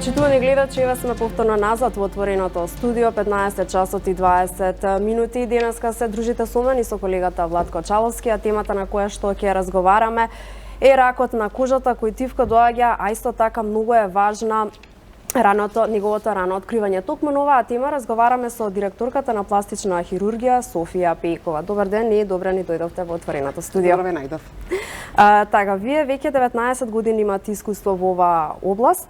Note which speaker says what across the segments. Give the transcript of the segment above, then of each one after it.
Speaker 1: Почитувани гледачи, еве сме повторно назад во отвореното студио, 15 часот и 20 минути. Денеска се дружите со мен и со колегата Владко Чаловски, а темата на која што ќе разговараме е ракот на кожата кој тивко доаѓа, а исто така многу е важна неговото рано откривање. Токму на оваа тема разговараме со директорката на пластична хирургија Софија Пејкова. Добар ден и добре ни дојдовте во отвореното студио.
Speaker 2: Добре најдов.
Speaker 1: Така, вие веќе 19 години имате искуство во оваа област.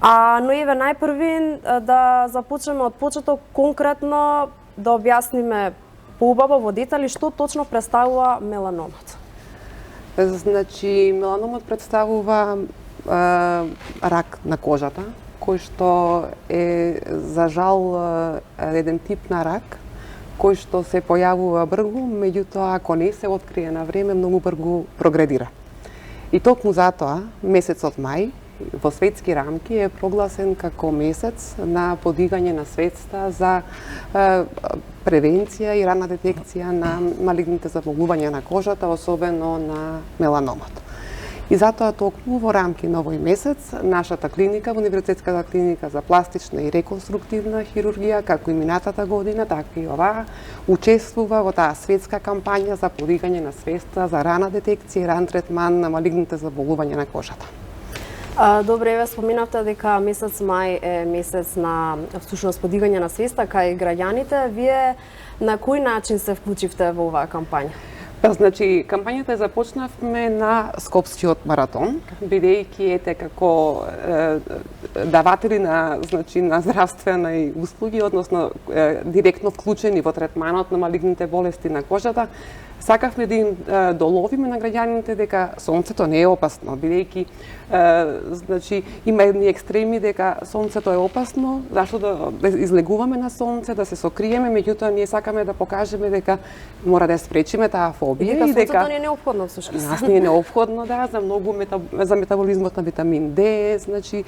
Speaker 1: Но еве најпрви да започнеме од почеток, конкретно да објасниме поубаво во детали што точно представува меланомот.
Speaker 2: Значи, меланомот представува рак на кожата, кој што е за жал еден тип на рак кој што се појавува брзо, меѓутоа ако не се открие на време, многу брзо прогредира. И токму затоа месецот мај во светски рамки е прогласен како месец на подигање на свеста за превенција и рана детекција на малигните заболувања на кожата, особено на меланомот. И затоа токму во рамки на овој месец, нашата клиника, Универзитетската клиника за пластична и реконструктивна хирургија, како и минатата година, така и оваа, учествува во таа светска кампања за подигање на свеста за рана детекција и ран третман на малигните заболувања на кожата.
Speaker 1: Добре, еве споминавте дека месец мај е месец на всушност подигање на свеста кај граѓаните. Вие на кој начин се вклучивте во оваа кампања?
Speaker 2: Значи, кампањата започнавме на Скопскиот маратон, бидејќи ете како даватели на здравствени услуги, односно директно вклучени во третманот на малигните болести на кожата, сакавме да им доловиме на граѓаните дека сонцето не е опасно, бидејќи значи има едни екстреми дека сонцето е опасно, зашто да излегуваме на сонце, да се сокриеме, меѓутоа ние сакаме да покажеме дека мора да спречиме таа фобија
Speaker 1: и дека сонцето не е неопходно всушност.
Speaker 2: Нас не е неопходно, да, за многу за метаболизмот на витамин D, значи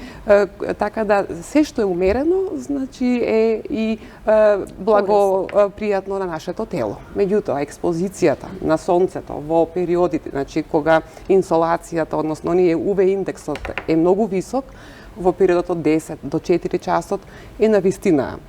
Speaker 2: така да се што е умерено, значи е и благопријатно на нашето тело. Меѓутоа експозицијата на сонцето во периодите, значи кога инсолацијата, односно ние UV индексот е многу висок, во периодот од 10 до 4 часот е навистина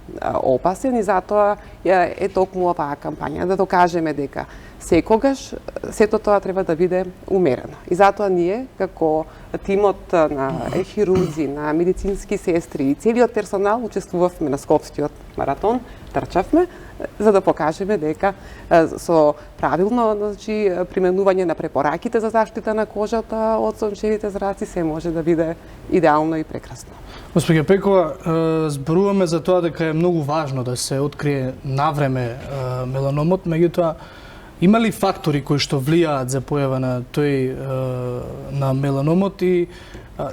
Speaker 2: опасен и затоа е токму оваа кампања да докажеме дека секогаш сето тоа треба да биде умерено. И затоа ние како тимот на хирурзи, на медицински сестри и целиот персонал учествувавме на Скопскиот маратон, трчавме за да покажеме дека со правилно применување на препораките за заштита на кожата од сончевите зраци се може да биде идеално и прекрасно.
Speaker 3: Госпоѓа Пејкова, зборуваме за тоа дека е многу важно да се открие навреме меланомот, меѓутоа има ли фактори кои што влијаат за појава на тој на меланомот и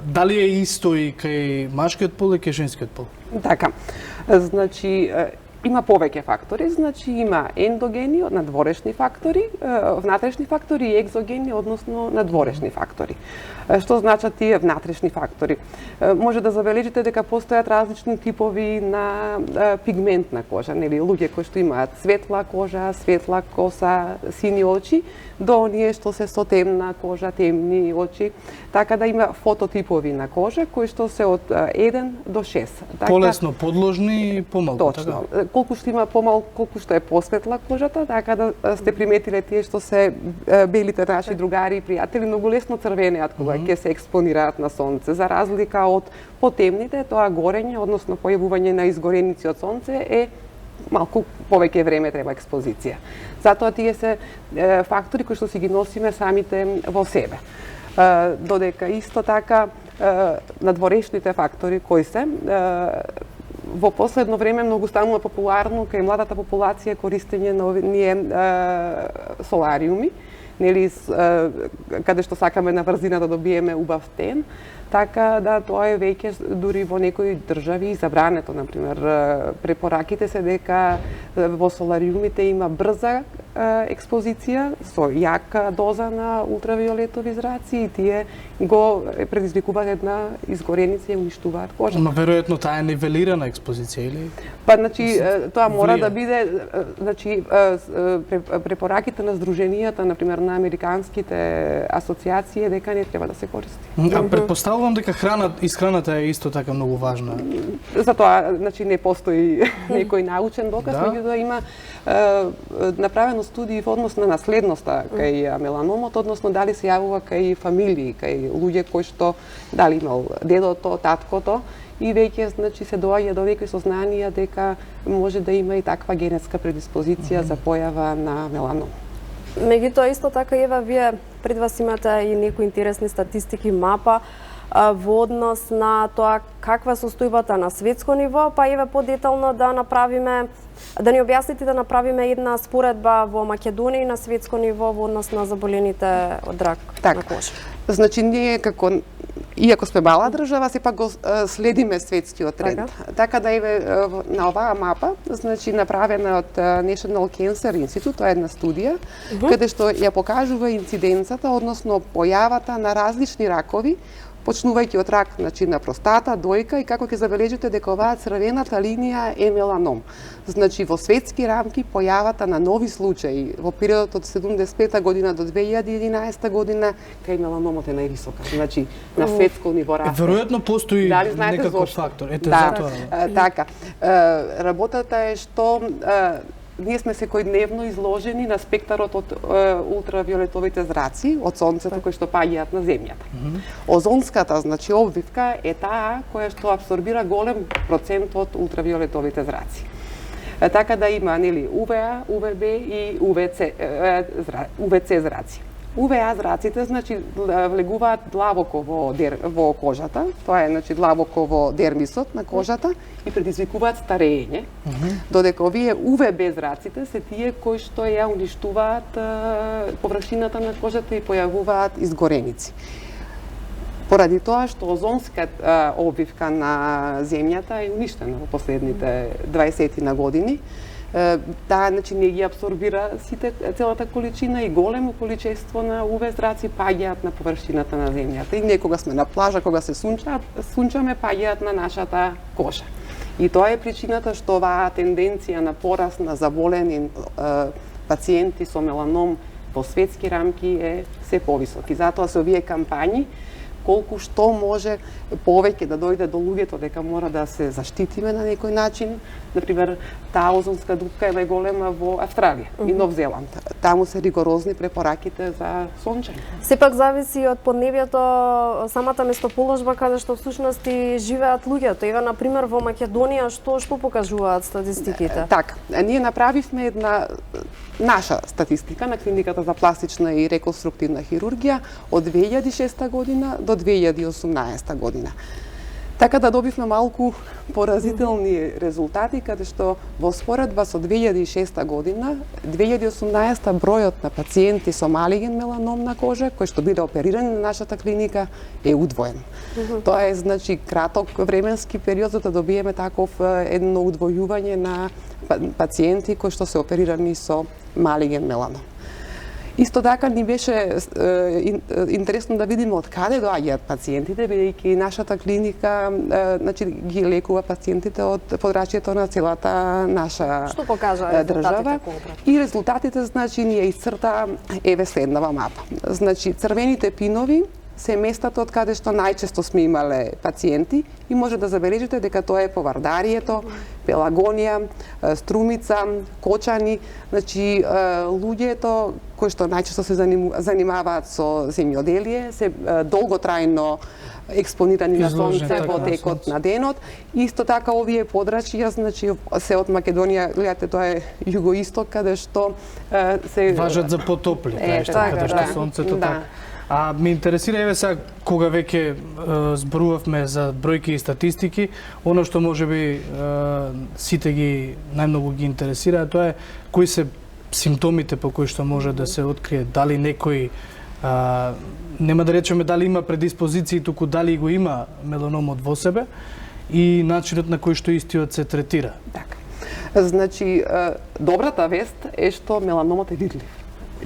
Speaker 3: дали е исто и кај машкиот пол и кај женскиот пол?
Speaker 2: Така. Значи има повеќе фактори, значи има ендогени, надворешни фактори, внатрешни фактори и екзогени, односно надворешни фактори. Што значат тие внатрешни фактори? Може да забележите дека постојат различни типови на пигментна кожа, нели, луѓе кои што имаат светла кожа, светла коса, сини очи, до оние што се со темна кожа, темни очи, така да има фототипови на кожа кои што се од 1 до 6. Така,
Speaker 3: полесно подложни и помалку,
Speaker 2: точно.
Speaker 3: Така?
Speaker 2: Колку што има помалку, колку што е посветла кожата, така да сте приметиле тие што се белите наши другари и пријатели многу лесно црвенеат кога ќе се експонираат на сонце, за разлика од потемните, тоа горење, односно појавување на изгореници од сонце е малку повеќе време треба експозиција. Затоа тие се фактори кои што си ги носиме самите во себе. Додека исто така надворешните фактори кои се во последно време многу станува популарно кај младата популација користење на овие солариуми, нели, каде што сакаме на брзина да добиеме убав тен, така да тоа е веќе дури во некои држави забрането, например, препораките се дека во солариумите има брза експозиција со јака доза на ултравиолетови зраци и тие го предизвикуваат една изгореница и уништуваат кожата.
Speaker 3: Но веројатно таа е нивелирана експозиција или?
Speaker 2: Па значи тоа мора да биде значи препораките на здруженијата, например на американските асоциации дека не треба да се користи.
Speaker 3: А претпоставувам дека исхраната е исто така многу важна.
Speaker 2: За тоа значи не постои некој научен доказ, меѓутоа има направено студии во однос на наследноста кај меланомот, односно дали се јавува кај фамилии, кај луѓе кои што дали имал дедото, таткото, и веќе значи се доаѓа до некои сознанија дека може да има и таква генетска предиспозиција за појава на меланом.
Speaker 1: Меѓутоа исто така Ева, вие пред вас имате и некои интересни статистики, мапа во однос на тоа каква е состојбата на светско ниво, па еве подетално да ни објасните да направиме една споредба во Македонија и на светско ниво во однос на заболените од рак на кожа.
Speaker 2: Значи ние како иако сме мала држава, сепак го следиме светскиот тренд. Така да еве на оваа мапа, значи направена од National Cancer Institute, тоа е една студија каде што ја покажува инциденцата, односно појавата на различни ракови, почнувајќи од рак на простата, дојка и како ќе забележите дека оваа црвената линија е меланом. Значи во светски рамки појавата на нови случаи во периодот од 75 година до 2011 година кај меланомот е највисока. Значи на светско ниво расте.
Speaker 3: Веројатно постои некаков фактор. Ете затоа.
Speaker 2: Така. Работата е што ние сме секојдневно изложени на спектарот од ултравиолетовите зраци од сонцето кои што паѓаат на земјата. Озонската, значи обвивка е таа која што абсорбира голем процент од ултравиолетовите зраци. Така да има нели УВА, УВБ и УВЦ зраци. УВА зраците значи влегуваат длабоко во кожата, тоа е значи длабоко во дермисот на кожата и предизвикуваат старење, додека овие УВБ зраците се тие кои што ја уништуваат површината на кожата и појавуваат изгореници. Поради тоа што озонската обвивка на земјата е уништена во последните 20 години, таа значи не ги абсорбира целата количина и големо количество на УВ зраци паѓаат на површината на земјата. И некога сме на плажа, кога се сунчаме, паѓаат на нашата кожа. И тоа е причината што оваа тенденција на пораст на заболени пациенти со меланом во светски рамки е се повисок. И затоа се овие кампањи колку што може повеќе да дојде до луѓето дека мора да се заштитиме на некој начин. Например, таа озонска дупка е најголема во Австралија и Нов Зеланд. Таму се ригорозни препораките за сончење.
Speaker 1: Сепак зависи од поднебјето, самата местоположба каде што всушност и живеат луѓето. Ева на пример во Македонија што покажуваат статистиките?
Speaker 2: Така, ние направивме една наша статистика на клиниката за пластична и реконструктивна хирургија од 2006 година до 2018 година. Така да добивме малку поразителни резултати, каде што во споредба со 2006 година, 2018 бројот на пациенти со малиген меланом на кожа, кои што биде оперирани на нашата клиника, е удвоен. Тоа е, значи, краток временски период за да добиеме таков едно удвојување на пациенти кои што се оперирани со малиген меланом. Исто така ни беше интересно да видиме од каде доаѓаат пациентите, бидејќи нашата клиника значи ги лекува пациентите од подрачјето на целата наша држава. И резултатите значи ни ја исцрта еве следнава мапа. Значи црвените пинови се местата од каде што најчесто сме имале пациенти и може да забележите дека тоа е Повардарието, Пелагонија, Струмица, Кочани, значи луѓето кои што најчесто се занимаваат со земјоделие, се долготрајно експонирани на сонце во текот на денот. Исто така овие подрачја, значи се од Македонија, гледате тоа е југоисток каде што се
Speaker 3: важат за потопли, каде што сонцето така. А ме интересира еве сега кога веќе зборувавме за бројки и статистики, оно што можеби сите ги најмногу ги интересира, тоа е кои се симптомите по кои што може да се открие, дали некој нема да речеме дали има предиспозиции, туку дали го има меланомот во себе и начинот на кој што истиот се третира.
Speaker 2: Така. Значи, добрата вест е што меланомот е видлив.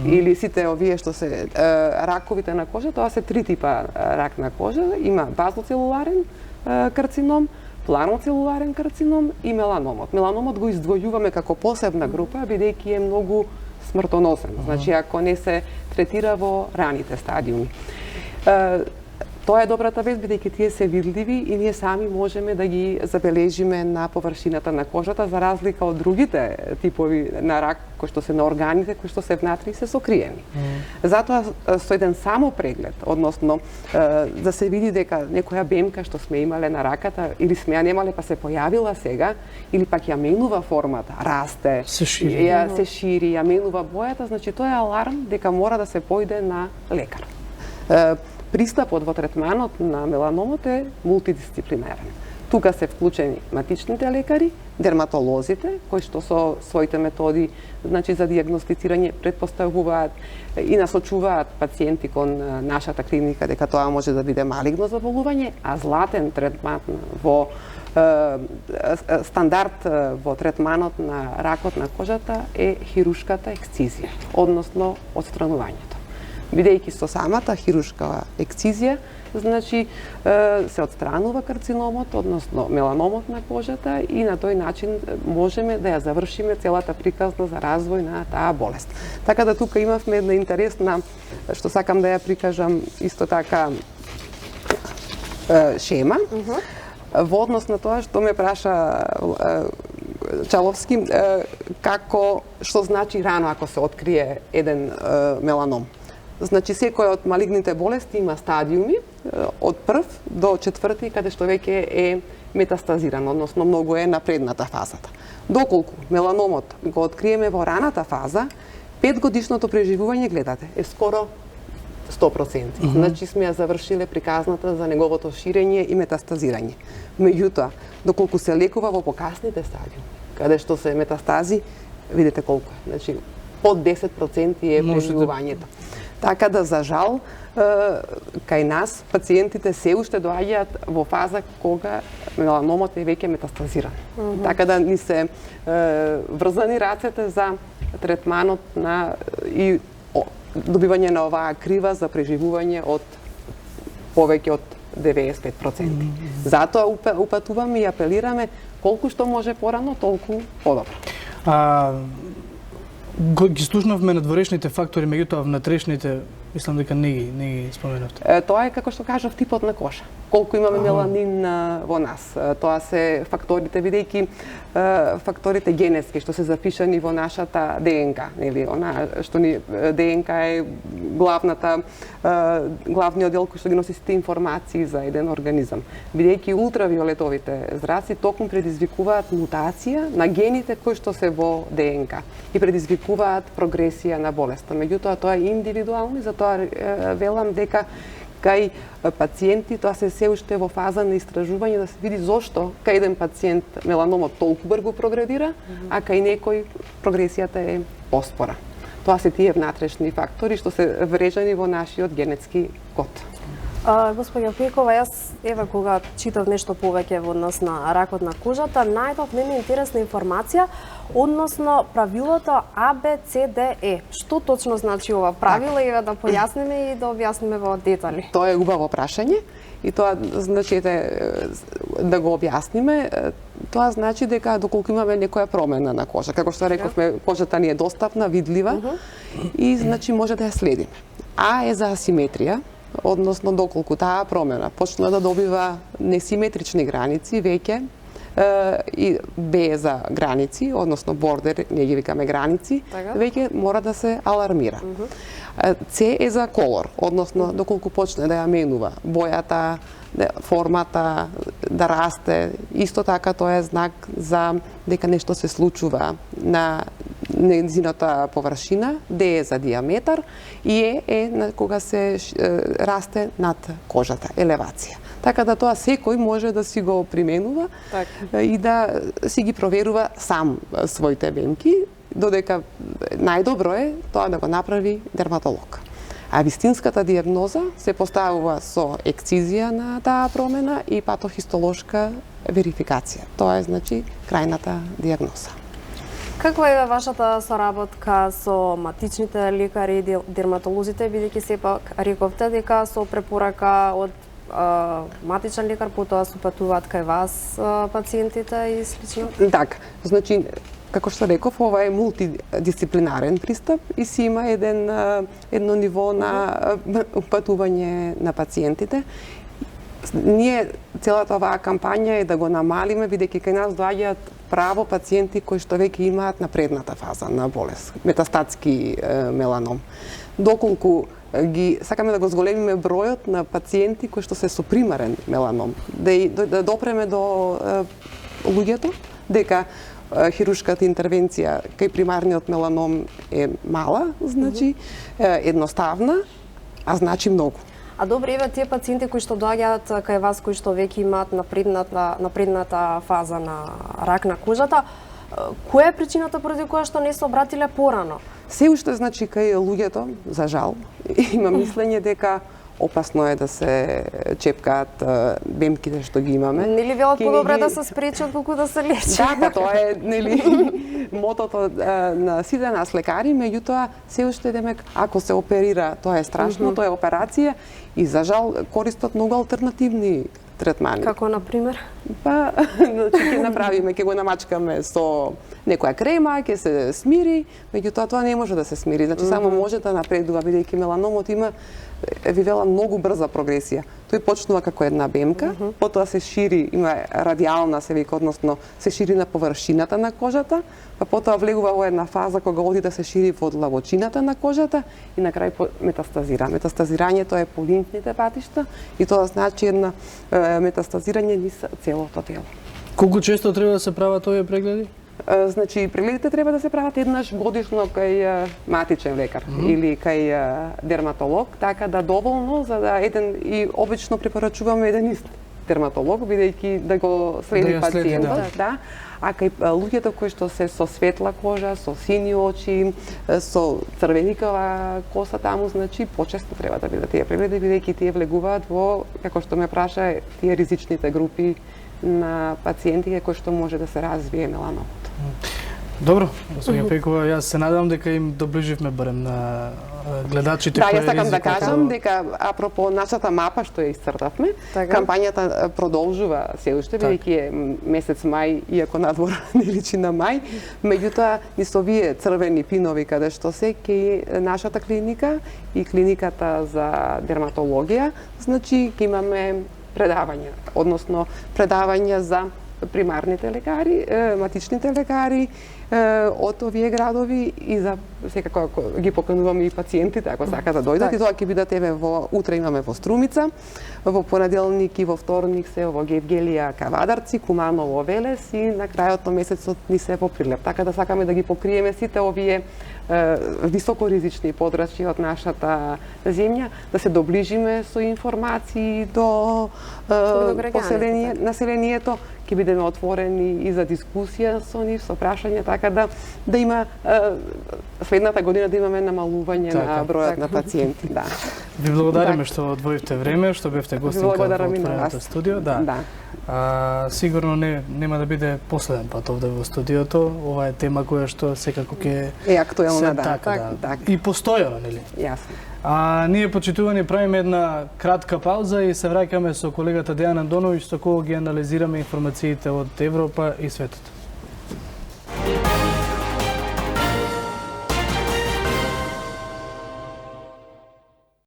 Speaker 2: Или сите овие што се раковите на кожа, тоа се три типа рак на кожа. Има базоцелуларен карцином, планоцелуларен карцином и меланомот. Меланомот го издвојуваме како посебна група, бидејќи е многу смртоносен. Значи, ако не се третира во раните стадиуми. Тоа е добрата вест, бидејќи тие се видливи и ние сами можеме да ги забележиме на површината на кожата, за разлика од другите типови на рак, кои што се на органите, кои што се внатре и се сокриени. Затоа со еден само преглед, односно да се види дека некоја бемка што сме имале на раката или сме ја немале па се појавила сега, или пак ја менува формата, расте, се шири, ја менува бојата, значи тоа е аларм дека мора да се појде на лекар. Пристапот во третманот на меланомот е мултидисциплинарен. Тука се вклучени матичните лекари, дерматолозите, кои што со своите методи, значи за дијагностицирање претпоставуваат и насочуваат пациенти кон нашата клиника дека тоа може да биде малигно заболување, а златен третман во стандард во третманот на ракот на кожата е хирушката ексцизија, односно отстранувањето. Бидејќи со самата хирушка ексцизија, значи се отстранува карциномот, односно меланомот на кожата и на тој начин можеме да ја завршиме целата приказна за развој на таа болест. Така да тука имавме една интересна, што сакам да ја прикажам исто така шема, во однос на тоа што ме праша Чаловски, како, што значи рано ако се открие еден меланом. Значи, секој од малигните болести има стадиуми, од прв до четврти, каде што веќе е метастазиран, односно многу е напредната фазата. Доколку меланомот го откриеме во раната фаза, 5-годишното преживување, гледате, е скоро 100%. Значи, сме ја завршиле приказната за неговото ширење и метастазирање. Меѓутоа, доколку се лекува во покасните стадиуми, каде што се метастази, видите колку е. Значи, под 10% е преживувањето. Така да, за жал, кај нас пациентите се уште доаѓаат во фаза кога меланомот е веќе метастазиран. Така да ни се врзани рацете за третманот на и добивање на оваа крива за преживување од повеќе од 95%. Затоа упатуваме и апелираме колку што може порано, толку подобро.
Speaker 3: Ги слушнавме надворешните фактори, меѓутоа внатрешните, мислам дека не ги споменавте.
Speaker 2: Тоа е, како што кажав, типот на кожа. Колку имаме меланин во нас. Тоа се факторите, бидејќи факторите генетски што се запишани во нашата ДНК, нели, она што ни ДНК е главниот дел кој што ги носи сите информации за еден организам. Бидејќи ултравиолетовите зраци токму предизвикуваат мутација на гените кои што се во ДНК и предизвикуваат прогресија на болеста. Меѓутоа тоа е индивидуално и затоа велам дека кај пациенти тоа се уште во фаза на истражување да се види зошто кај еден пациент меланомот толку брзо прогредира, а кај некој прогресијата е поспора. Тоа се тие внатрешни фактори што се врежани во нашиот генетски код.
Speaker 1: Господја Пекова, јас еве кога читав нешто повеќе во однос на ракот на кожата, најдов нема интересна информација односно правилото ABCDE. Што точно значи ова правило и да појасниме и да објасниме во детали?
Speaker 2: Тоа е убаво прашање и тоа значи да го објасниме. Тоа значи дека доколку имаме некоја промена на кожа, како што рековме, кожата ни е достапна, видлива и значи може да ја следиме. А е за асиметрија, односно доколку таа промена почна да добива несиметрични граници веќе, и Б за граници, односно бордер, не ги викаме граници, веќе мора да се алармира. С е за колор, односно доколку почне да ја менува бојата, формата, да расте, исто така тоа е знак за дека нешто се случува на незината површина. Д е за диаметар и е кога се расте над кожата, елевација. Така да тоа секој може да си го применува и да си ги проверува сам своите венки, додека најдобро е тоа да го направи дерматолог. А вистинската дијагноза се поставува со ексцизија на таа промена и патохистолошка верификација. Тоа е, значи, крајната дијагноза.
Speaker 1: Каква е вашата соработка со матичните лекари и дерматолозите, бидејќи сепак рековте дека со препорака од матичен лекар потоа се патуваат кај вас пациентите и слично?
Speaker 2: Така, значи како што реков, ова е мултидисциплинарен пристап и си има едно ниво на патување на пациентите. Ние целата оваа кампања е да го намалиме, бидејќи кај нас доаѓаат право пациенти кои што веќе имаат напредната фаза на болест, метастатски меланом. Доколку сакаме да го зголемиме бројот на пациенти кои што се со примарен меланом, да допреме до луѓето дека хируршката интервенција кај примарниот меланом е мала, значи едноставна, а значи многу.
Speaker 1: А добре, еве тие пациенти кои што доаѓаат кај вас, кои што веќе имаат напредната фаза на рак на кожата, која е причината поради која што не се обратиле порано?
Speaker 2: Се уште, значи, кај луѓето, за жал, има мислење дека опасно е да се чепкаат бемките што ги имаме.
Speaker 1: Нели велат подобре да се спречи отколку да се лечи?
Speaker 2: Да, па тоа е, нели, мотото на сите нас лекари, меѓутоа се уште демек ако се оперира, тоа е страшно, тоа е операција и за жал користат многу алтернативни третмани.
Speaker 1: Како на пример?
Speaker 2: Па, значи ќе направиме, ќе го намачкаме со некоја крема, ќе се смири, меѓутоа тоа не може да се смири, значи само може да напредува бидејќи меланомот има ви вела многу брза прогресија. Тој почнува како една бемка, потоа се шири, има радијална се вика, односно се шири на површината на кожата, па потоа влегува во една фаза кога оди да се шири во длабочината на кожата и на крај метастазира. Метастазирањето е по лимфните патишта и тоа значи една метастазирање низ целото тело.
Speaker 3: Колку често треба да се прават овие прегледи?
Speaker 2: Значи, прегледите треба да се прават еднаш годишно кај матичен лекар или кај дерматолог, така да доволно за да и обично препорачуваме еден ист дерматолог, бидејќи да го следи пациентот, да. А кај луѓето кои што се со светла кожа, со сини очи, со црвеникава коса таму, значи почесто треба да бидат тие прегледи, бидејќи тие влегуваат во, како што ме праша, тие ризичните групи на пациенти кои што може да се развие меланомот.
Speaker 3: Добро, господиња Пекова, јас се надевам дека им доближивме барем на гледачите
Speaker 2: кои
Speaker 3: ризикот.
Speaker 2: Да, јас сакам да кажам дека апропо нашата мапа што ја исцртавме, кампањата продолжува се уште, бидејќи е месец мај, иако надвор не личи на мај, меѓутоа и со овие црвени пинови каде што се кај нашата клиника и клиниката за дерматологија, значи ќе имаме предавања, односно предавања за примарните лекари, матичните лекари од овие градови и за секако ги покануваме и пациентите ако сакаат да дојдат и тоа ќе бидат еве утре имаме во Струмица, во понеделник и во вторник се во Гевгелија Кавадарци, Куманово Велес и на крајот на месецот ни се во Прилеп. Така да сакаме да ги покриеме сите овие високоризични подрачја од нашата земја, да се доближиме со информации до населението, ќе бидеме отворени и за дискусија со нив, со прашање, така да има следната година да имаме намалување на бројот на пациенти. Да.
Speaker 3: Ви благодариме што одвоивте време, што бевте гостинка во отвореното студио. Да. Сигурно нема да биде последен пат овде во студиото. Ова е тема која што секако ќе
Speaker 2: е актуелна,
Speaker 3: да. И постојано, нели?
Speaker 2: Јасно.
Speaker 3: Ние, почитувани, правиме една кратка пауза и се враќаме со колегата Дејан Андоновиќ, со кого ги анализираме информациите од Европа и светот.